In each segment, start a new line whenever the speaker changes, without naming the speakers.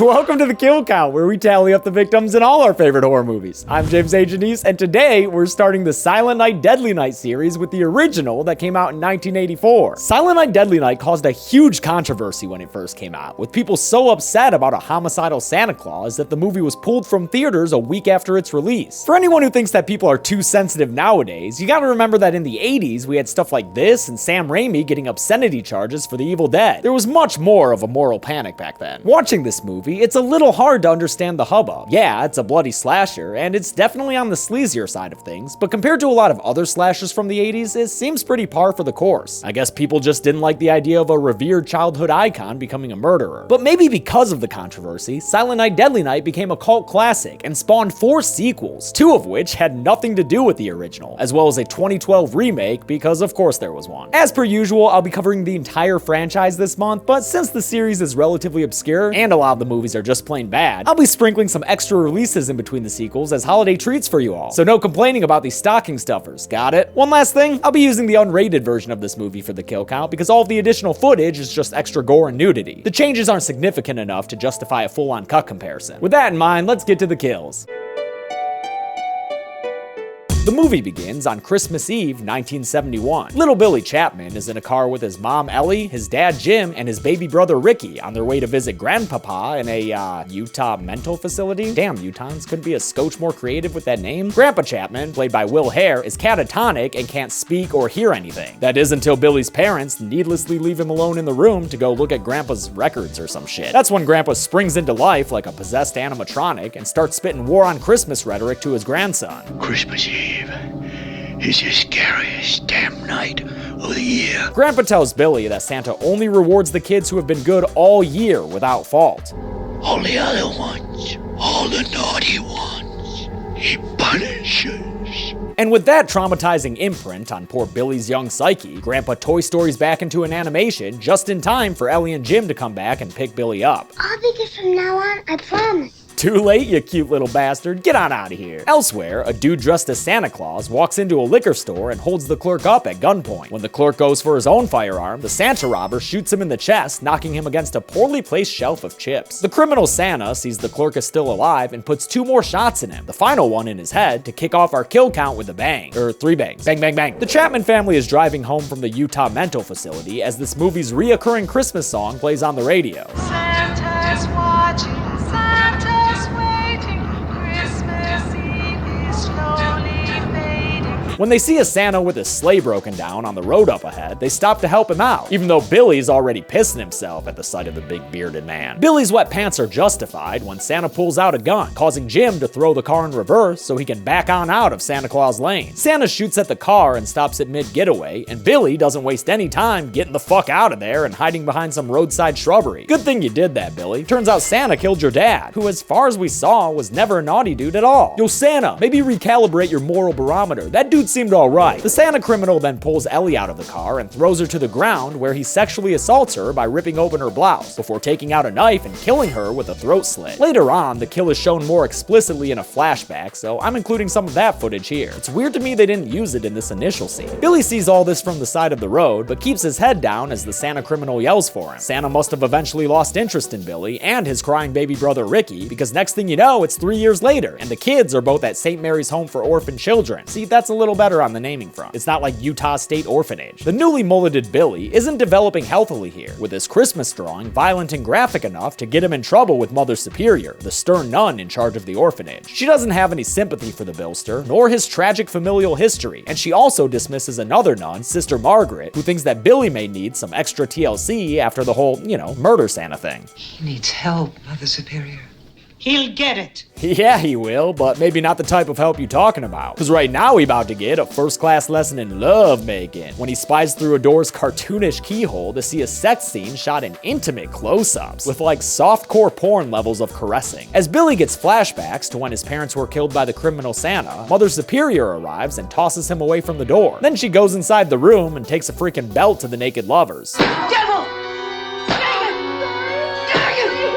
Welcome to the Kill Count, where we tally up the victims in all our favorite horror movies. I'm James A. Janice, and today we're starting the Silent Night, Deadly Night series with the original that came out in 1984. Silent Night, Deadly Night caused a huge controversy when it first came out, with people so upset about a homicidal Santa Claus that the movie was pulled from theaters a week after its release. For anyone who thinks that people are too sensitive nowadays, you gotta remember that in the 80s we had stuff like this and Sam Raimi getting obscenity charges for The Evil Dead. There was much more of a moral panic back then. Watching this movie, it's a little hard to understand the hubbub. Yeah, it's a bloody slasher, and it's definitely on the sleazier side of things, but compared to a lot of other slashers from the 80s, it seems pretty par for the course. I guess people just didn't like the idea of a revered childhood icon becoming a murderer. But maybe because of the controversy, Silent Night, Deadly Night became a cult classic and spawned 4 sequels, 2 of which had nothing to do with the original, as well as a 2012 remake, because of course there was one. As per usual, I'll be covering the entire franchise this month, but since the series is relatively obscure, and a lot of the movies are just plain bad, I'll be sprinkling some extra releases in between the sequels as holiday treats for you all. So no complaining about these stocking stuffers, got it? One last thing, I'll be using the unrated version of this movie for the kill count because all of the additional footage is just extra gore and nudity. The changes aren't significant enough to justify a full-on cut comparison. With that in mind, let's get to the kills. The movie begins on Christmas Eve, 1971. Little Billy Chapman is in a car with his mom, Ellie, his dad, Jim, and his baby brother, Ricky, on their way to visit Grandpapa in a, Utah mental facility. Damn, Utahns couldn't be a scotch more creative with that name. Grandpa Chapman, played by Will Hare, is catatonic and can't speak or hear anything. That is until Billy's parents needlessly leave him alone in the room to go look at Grandpa's records or some shit. That's when Grandpa springs into life like a possessed animatronic and starts spitting war on Christmas rhetoric to his grandson.
Christmas Eve is the scariest damn night of the year.
Grandpa tells Billy that Santa only rewards the kids who have been good all year without fault.
All the other ones, all the naughty ones, he punishes.
And with that traumatizing imprint on poor Billy's young psyche, Grandpa Toy Stories back into an animation just in time for Ellie and Jim to come back and pick Billy up.
I'll be good from now on, I promise.
Too late, you cute little bastard. Get on out of here. Elsewhere, a dude dressed as Santa Claus walks into a liquor store and holds the clerk up at gunpoint. When the clerk goes for his own firearm, the Santa robber shoots him in the chest, knocking him against a poorly placed shelf of chips. The criminal Santa sees the clerk is still alive and puts 2 more shots in him, the final one in his head, to kick off our kill count with a bang. Or 3 bangs. Bang, bang, bang. The Chapman family is driving home from the Utah mental facility as this movie's reoccurring Christmas song plays on the radio.
Santa's watching, Santa's waiting, Christmas Eve is slowly fading.
When they see a Santa with his sleigh broken down on the road up ahead, they stop to help him out, even though Billy's already pissing himself at the sight of the big bearded man. Billy's wet pants are justified when Santa pulls out a gun, causing Jim to throw the car in reverse so he can back on out of Santa Claus Lane. Santa shoots at the car and stops at mid-getaway, and Billy doesn't waste any time getting the fuck out of there and hiding behind some roadside shrubbery. Good thing you did that, Billy. Turns out Santa killed your dad, who as far as we saw was never a naughty dude at all. Yo Santa, maybe recalibrate your moral barometer. That dude seemed alright. The Santa criminal then pulls Ellie out of the car and throws her to the ground, where he sexually assaults her by ripping open her blouse, before taking out a knife and killing her with a throat slit. Later on, the kill is shown more explicitly in a flashback, so I'm including some of that footage here. It's weird to me they didn't use it in this initial scene. Billy sees all this from the side of the road, but keeps his head down as the Santa criminal yells for him. Santa must have eventually lost interest in Billy and his crying baby brother Ricky, because next thing you know, it's 3 years later, and the kids are both at St. Mary's Home for Orphan Children. See, that's a little better on the naming front. It's not like Utah State Orphanage. The newly mulleted Billy isn't developing healthily here, with his Christmas drawing violent and graphic enough to get him in trouble with Mother Superior, the stern nun in charge of the orphanage. She doesn't have any sympathy for the Billster, nor his tragic familial history, and she also dismisses another nun, Sister Margaret, who thinks that Billy may need some extra TLC after the whole, murder Santa thing.
He needs help, Mother Superior.
He'll get it.
Yeah, he will, but maybe not the type of help you're talking about. Because right now he about to get a first-class lesson in love making when he spies through a door's cartoonish keyhole to see a sex scene shot in intimate close-ups with like softcore porn levels of caressing. As Billy gets flashbacks to when his parents were killed by the criminal Santa, Mother Superior arrives and tosses him away from the door. Then she goes inside the room and takes a freaking belt to the naked lovers.
Devil!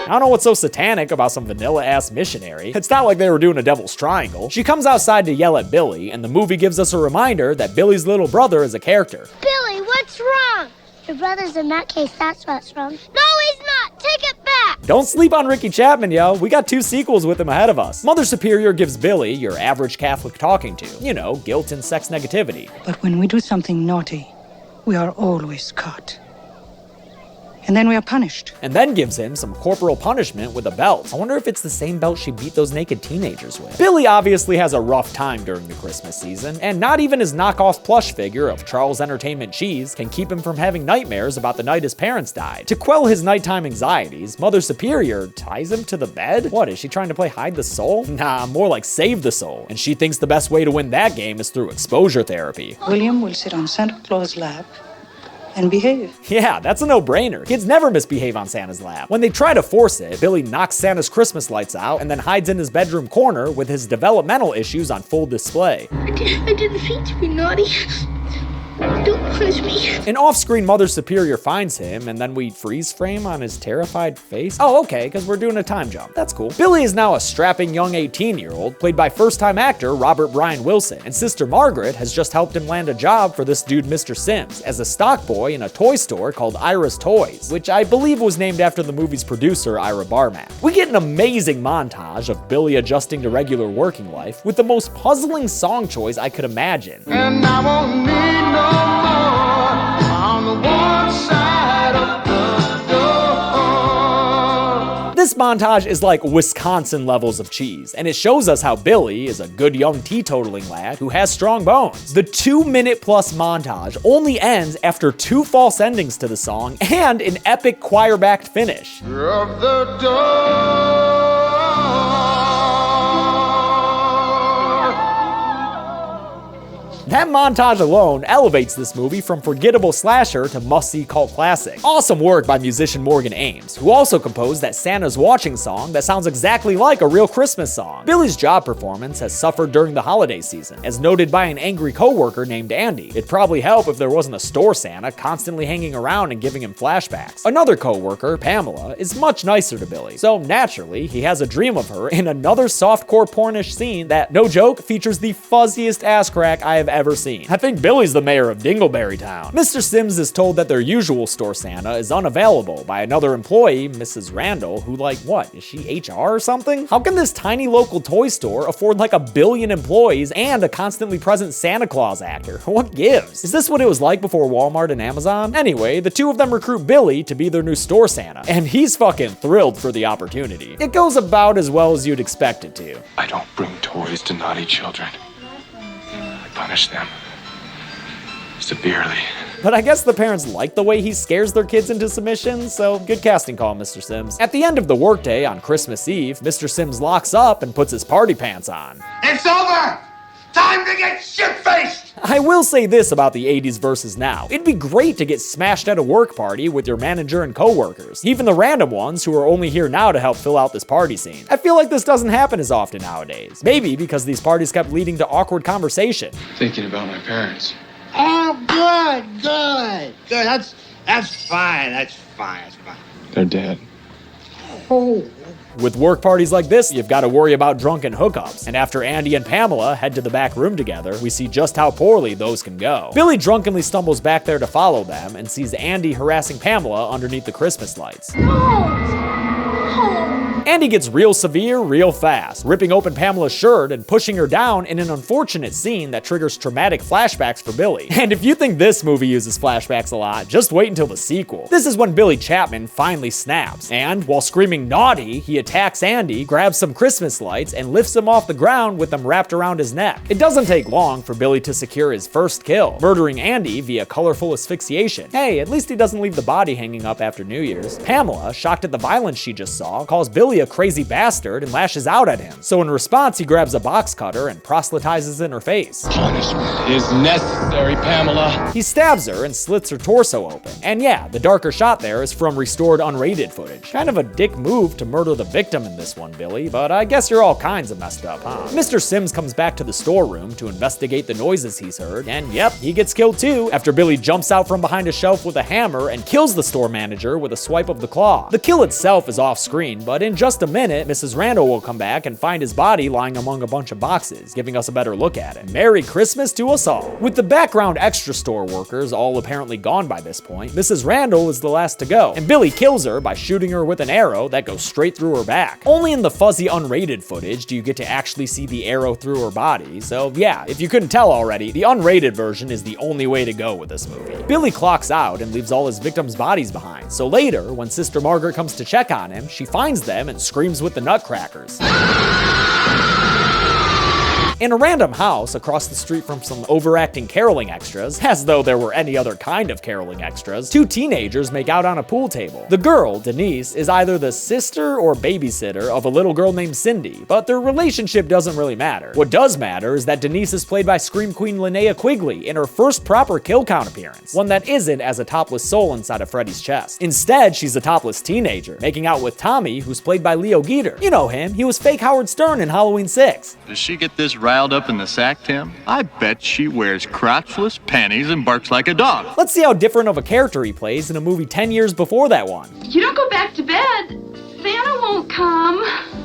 I don't know what's so satanic about some vanilla-ass missionary. It's not like they were doing a devil's triangle. She comes outside to yell at Billy, and the movie gives us a reminder that Billy's little brother is a character.
Billy, what's wrong? Your brother's in that case, that's what's wrong. No, he's not! Take it back!
Don't sleep on Ricky Chapman, yo. We got 2 sequels with him ahead of us. Mother Superior gives Billy your average Catholic talking to. You know, guilt and sex negativity.
But when we do something naughty, we are always caught. And then we are punished.
And then gives him some corporal punishment with a belt. I wonder if it's the same belt she beat those naked teenagers with. Billy obviously has a rough time during the Christmas season, and not even his knockoff plush figure of Charles Entertainment Cheese can keep him from having nightmares about the night his parents died. To quell his nighttime anxieties, Mother Superior ties him to the bed? What, is she trying to play hide the soul? Nah, more like save the soul. And she thinks the best way to win that game is through exposure therapy.
William will sit on Santa Claus' lap and behave.
Yeah, that's a no-brainer. Kids never misbehave on Santa's lap. When they try to force it, Billy knocks Santa's Christmas lights out and then hides in his bedroom corner with his developmental issues on full display.
I didn't mean to be naughty. Don't punish me.
An off-screen Mother Superior finds him, and then we freeze frame on his terrified face. Oh, okay, because we're doing a time jump. That's cool. Billy is now a strapping young 18-year-old, played by first-time actor Robert Brian Wilson, and Sister Margaret has just helped him land a job for this dude Mr. Sims as a stock boy in a toy store called Ira's Toys, which I believe was named after the movie's producer, Ira Barmack. We get an amazing montage of Billy adjusting to regular working life with the most puzzling song choice I could imagine.
And I won't need no more on the one side of the door.
This montage is like Wisconsin levels of cheese, and it shows us how Billy is a good young teetotaling lad who has strong bones. The 2-minute-plus montage only ends after 2 false endings to the song and an epic choir-backed finish.
Of the door.
That montage alone elevates this movie from forgettable slasher to must-see cult classic. Awesome work by musician Morgan Ames, who also composed that Santa's Watching song that sounds exactly like a real Christmas song. Billy's job performance has suffered during the holiday season, as noted by an angry coworker named Andy. It'd probably help if there wasn't a store Santa constantly hanging around and giving him flashbacks. Another coworker, Pamela, is much nicer to Billy, so naturally, he has a dream of her in another softcore pornish scene that, no joke, features the fuzziest ass crack I have ever seen. I think Billy's the mayor of Dingleberry Town. Mr. Sims is told that their usual store Santa is unavailable by another employee, Mrs. Randall, who what, is she HR or something? How can this tiny local toy store afford like 1 billion employees and a constantly present Santa Claus actor? What gives? Is this what it was like before Walmart and Amazon? Anyway, the 2 of them recruit Billy to be their new store Santa, and he's fucking thrilled for the opportunity. It goes about as well as you'd expect it to.
I don't bring toys to naughty children. I punish them severely.
But I guess the parents like the way he scares their kids into submission, so good casting call, Mr. Sims. At the end of the workday on Christmas Eve, Mr. Sims locks up and puts his party pants on.
It's over! Time to get shit-faced!
I will say this about the 80s versus now. It'd be great to get smashed at a work party with your manager and coworkers, even the random ones who are only here now to help fill out this party scene. I feel like this doesn't happen as often nowadays. Maybe because these parties kept leading to awkward conversation.
Thinking about my parents.
Oh, good. That's fine. That's fine.
They're dead.
Oh.
With work parties like this, you've got to worry about drunken hookups. And after Andy and Pamela head to the back room together, we see just how poorly those can go. Billy drunkenly stumbles back there to follow them and sees Andy harassing Pamela underneath the Christmas lights. Andy gets real severe real fast, ripping open Pamela's shirt and pushing her down in an unfortunate scene that triggers traumatic flashbacks for Billy. And if you think this movie uses flashbacks a lot, just wait until the sequel. This is when Billy Chapman finally snaps, and while screaming naughty, he attacks Andy, grabs some Christmas lights, and lifts him off the ground with them wrapped around his neck. It doesn't take long for Billy to secure his first kill, murdering Andy via colorful asphyxiation. Hey, at least he doesn't leave the body hanging up after New Year's. Pamela, shocked at the violence she just saw, calls Billy a crazy bastard and lashes out at him. So in response, he grabs a box cutter and proselytizes in her face.
Punishment is necessary, Pamela.
He stabs her and slits her torso open. And yeah, the darker shot there is from restored unrated footage. Kind of a dick move to murder the victim in this one, Billy, but I guess you're all kinds of messed up, huh? Mr. Sims comes back to the storeroom to investigate the noises he's heard, and yep, he gets killed too, after Billy jumps out from behind a shelf with a hammer and kills the store manager with a swipe of the claw. The kill itself is off screen, but in just a minute, Mrs. Randall will come back and find his body lying among a bunch of boxes, giving us a better look at it. Merry Christmas to us all. With the background extra store workers all apparently gone by this point, Mrs. Randall is the last to go, and Billy kills her by shooting her with an arrow that goes straight through her back. Only in the fuzzy unrated footage do you get to actually see the arrow through her body, so yeah, if you couldn't tell already, the unrated version is the only way to go with this movie. Billy clocks out and leaves all his victims' bodies behind, so later, when Sister Margaret comes to check on him, she finds them and screams with the nutcrackers. In a random house across the street from some overacting caroling extras, as though there were any other kind of caroling extras, two teenagers make out on a pool table. The girl, Denise, is either the sister or babysitter of a little girl named Cindy, but their relationship doesn't really matter. What does matter is that Denise is played by Scream Queen Linnea Quigley in her first proper kill count appearance, one that isn't as a topless soul inside of Freddy's chest. Instead, she's a topless teenager, making out with Tommy, who's played by Leo Geter. You know him, he was fake Howard Stern in Halloween 6.
Does she get this riled up in the sack, Tim? I bet she wears crotchless panties and barks like a dog.
Let's see how different of a character he plays in a movie 10 years before that one.
You don't go back to bed. Santa won't come.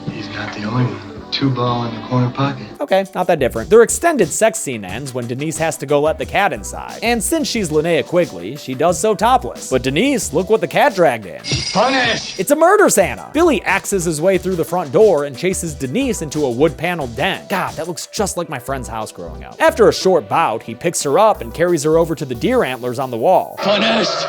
He's not the only one. 2-ball in the corner pocket.
Okay, not that different. Their extended sex scene ends when Denise has to go let the cat inside. And since she's Linnea Quigley, she does so topless. But Denise, look what the cat dragged in.
Punish!
It's a murder Santa! Billy axes his way through the front door and chases Denise into a wood-paneled den. God, that looks just like my friend's house growing up. After a short bout, he picks her up and carries her over to the deer antlers on the wall.
Punished!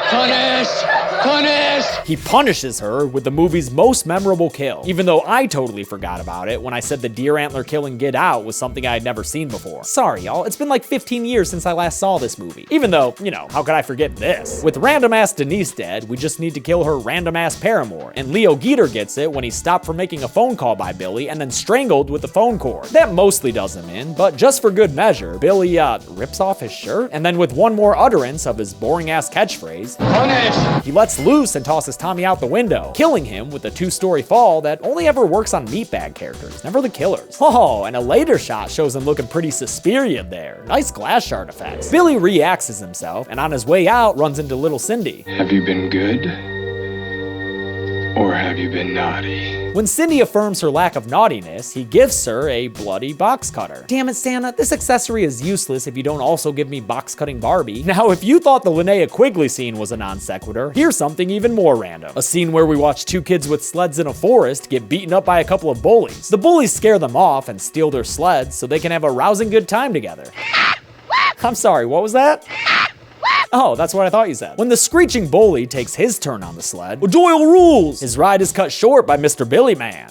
Punished! Punished!
He punishes her with the movie's most memorable kill, even though I totally forgot about it when I said the deer antler kill in Get Out was something I had never seen before. Sorry, y'all, it's been like 15 years since I last saw this movie. Even though, you know, how could I forget this? With random-ass Denise dead, we just need to kill her random-ass paramour, and Leo Geter gets it when he's stopped from making a phone call by Billy and then strangled with the phone cord. That mostly does him in, but just for good measure, Billy, rips off his shirt, and then with one more utterance of his boring-ass catchphrase,
Punish!
he lets loose and tosses Tommy out the window, killing him with a 2-story fall that only ever works on meatbag characters, never the killers. Oh, and a later shot shows him looking pretty Suspirian there. Nice glass shard effects. Billy re-axes himself, and on his way out, runs into little Cindy.
Have you been good? Or have you been naughty?
When Cindy affirms her lack of naughtiness, he gives her a bloody box cutter. Damn it, Santa, this accessory is useless if you don't also give me box cutting Barbie. Now, if you thought the Linnea Quigley scene was a non sequitur, here's something even more random. A scene where we watch two kids with sleds in a forest get beaten up by a couple of bullies. The bullies scare them off and steal their sleds so they can have a rousing good time together. I'm sorry, what was that? Oh, that's what I thought you said. When the screeching bully takes his turn on the sled, Doyle rules! His ride is cut short by Mr. Billy Man.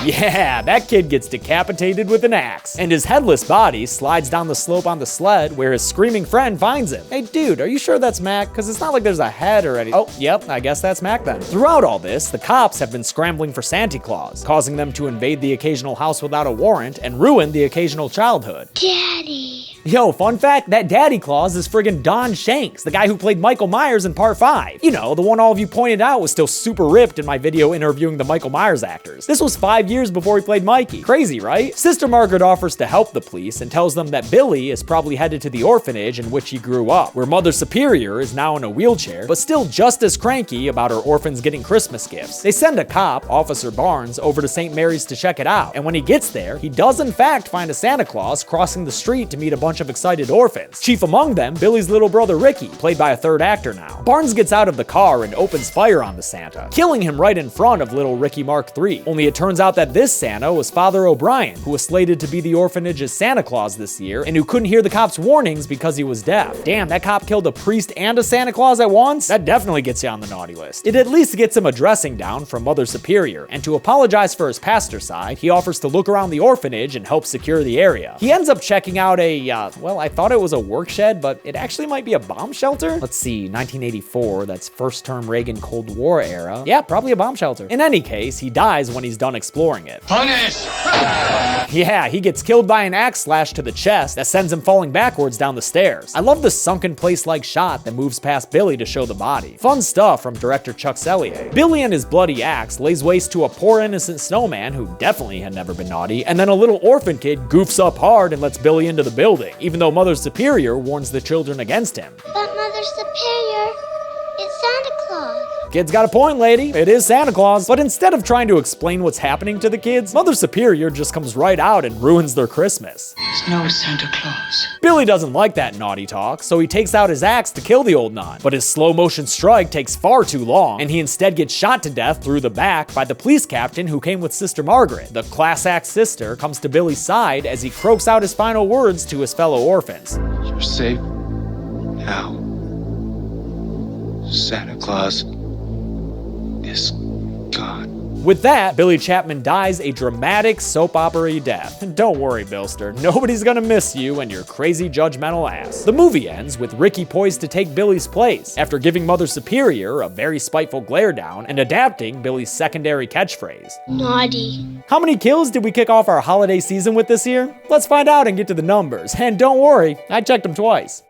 Yeah, that kid gets decapitated with an axe, and his headless body slides down the slope on the sled where his screaming friend finds him. Hey dude, are you sure that's Mac? Because it's not like there's a head or anything. Oh, yep, I guess that's Mac then. Throughout all this, the cops have been scrambling for Santa Claus, causing them to invade the occasional house without a warrant and ruin the occasional childhood.
Daddy.
Yo, fun fact, that Daddy Claus is friggin' Don Shanks, the guy who played Michael Myers in Part 5. You know, the one all of you pointed out was still super ripped in my video interviewing the Michael Myers actors. This was 5 years before he played Mikey. Crazy, right? Sister Margaret offers to help the police and tells them that Billy is probably headed to the orphanage in which he grew up, where Mother Superior is now in a wheelchair, but still just as cranky about her orphans getting Christmas gifts. They send a cop, Officer Barnes, over to St. Mary's to check it out, and when he gets there, he does in fact find a Santa Claus crossing the street to meet a bunch of excited orphans. Chief among them, Billy's little brother Ricky, played by a third actor now. Barnes gets out of the car and opens fire on the Santa, killing him right in front of little Ricky Mark III. Only it turns out that this Santa was Father O'Brien, who was slated to be the orphanage's Santa Claus this year, and who couldn't hear the cops' warnings because he was deaf. Damn, that cop killed a priest and a Santa Claus at once? That definitely gets you on the naughty list. It at least gets him a dressing down from Mother Superior, and to apologize for his pastor side, he offers to look around the orphanage and help secure the area. He ends up checking out a, well, I thought it was a work shed, but it actually might be a bomb shelter? Let's see, 1984, that's first term Reagan Cold War era. Yeah, probably a bomb shelter. In any case, he dies when he's done exploring it.
Punish!
Yeah, he gets killed by an axe slash to the chest that sends him falling backwards down the stairs. I love the sunken place-like shot that moves past Billy to show the body. Fun stuff from director Chuck Sellier. Billy and his bloody axe lays waste to a poor innocent snowman who definitely had never been naughty, and then a little orphan kid goofs up hard and lets Billy into the building, even though Mother Superior warns the children against him.
But Mother Superior It's Santa Claus.
Kid's got a point, lady. It is Santa Claus. But instead of trying to explain what's happening to the kids, Mother Superior just comes right out and ruins their Christmas.
There's no Santa Claus.
Billy doesn't like that naughty talk, so he takes out his axe to kill the old nun. But his slow motion strike takes far too long, and he instead gets shot to death through the back by the police captain who came with Sister Margaret. The class act sister comes to Billy's side as he croaks out his final words to his fellow orphans.
You're safe now. Santa Claus is gone.
With that, Billy Chapman dies a dramatic soap opera-y death. And don't worry, Bilster, nobody's gonna miss you and your crazy judgmental ass. The movie ends with Ricky poised to take Billy's place, after giving Mother Superior a very spiteful glare down and adapting Billy's secondary catchphrase.
Naughty.
How many kills did we kick off our holiday season with this year? Let's find out and get to the numbers. And don't worry, I checked them twice.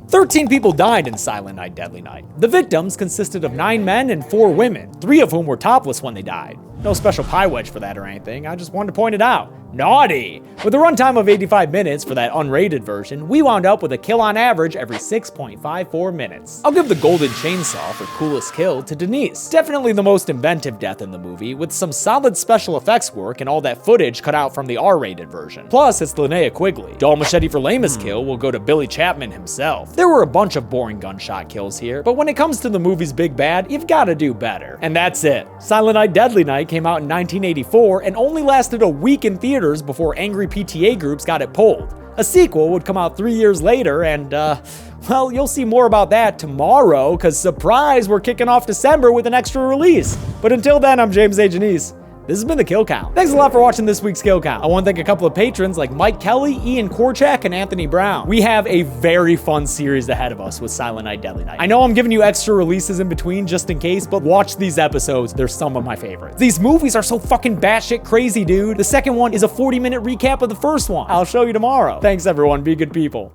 13 people died in Silent Night, Deadly Night. The victims consisted of 9 men and 4 women, 3 of whom were topless when they died. No special pie wedge for that or anything, I just wanted to point it out. Naughty! With a runtime of 85 minutes for that unrated version, we wound up with a kill on average every 6.54 minutes. I'll give the golden chainsaw for coolest kill to Denise. Definitely the most inventive death in the movie, with some solid special effects work and all that footage cut out from the R-rated version. Plus, it's Linnea Quigley. Dull machete for lamest kill will go to Billy Chapman himself. There were a bunch of boring gunshot kills here, but when it comes to the movie's big bad, you've gotta do better. And that's it. Silent Night, Deadly Night came out in 1984 and only lasted a week in theaters before angry PTA groups got it pulled. A sequel would come out 3 years later and, well, you'll see more about that tomorrow, cause surprise, we're kicking off December with an extra release. But until then, I'm James A. Janice. This has been The Kill Count. Thanks a lot for watching this week's Kill Count. I want to thank a couple of patrons like Mike Kelly, Ian Korchak, and Anthony Brown. We have a very fun series ahead of us with Silent Night, Deadly Night. I know I'm giving you extra releases in between just in case, but watch these episodes. They're some of my favorites. These movies are so fucking batshit crazy, dude. The second one is a 40-minute recap of the first one. I'll show you tomorrow. Thanks, everyone. Be good people.